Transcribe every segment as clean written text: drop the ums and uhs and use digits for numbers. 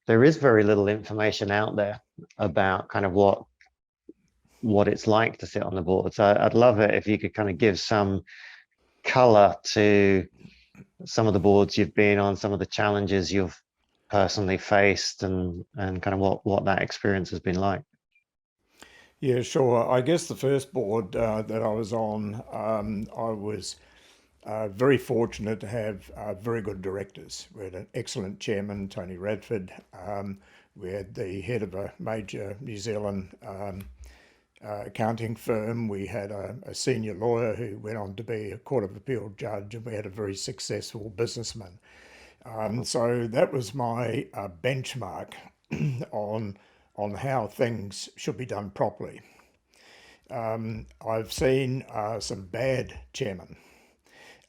there is very little information out there about kind of what it's like to sit on the board. So I'd love it if you could kind of give some color to some of the boards you've been on, some of the challenges you've personally faced, and kind of what that experience has been like. Yeah, sure. I guess the first board that I was on, I was very fortunate to have very good directors. We had an excellent chairman, Tony Radford. We had the head of a major New Zealand accounting firm. We had a senior lawyer who went on to be a Court of Appeal judge, and we had a very successful businessman. So that was my benchmark on how things should be done properly. I've seen some bad chairmen,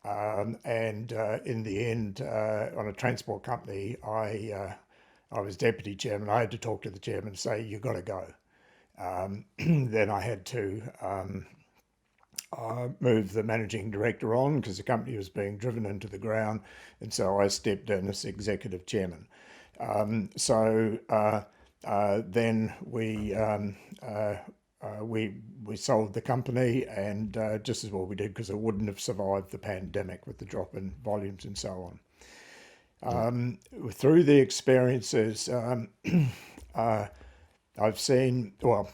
and in the end, on a transport company, I was deputy chairman. I had to talk to the chairman and say, "You've got to go." Then I had to move the managing director on because the company was being driven into the ground, and so I stepped in as executive chairman. Then we sold the company, and just as well we did because it wouldn't have survived the pandemic with the drop in volumes and so on. Through the experiences, I've seen, well,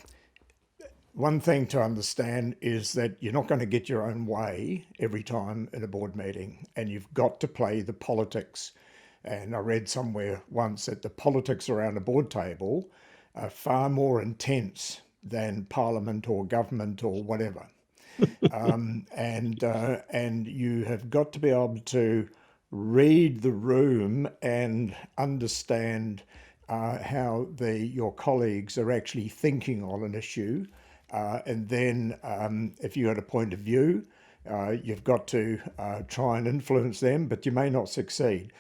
one thing to understand is that you're not going to get your own way every time in a board meeting, and you've got to play the politics. And I read somewhere once that the politics around a board table are far more intense than parliament or government or whatever. And you have got to be able to read the room and understand how your colleagues are actually thinking on an issue. And then if you had a point of view, you've got to try and influence them, but you may not succeed.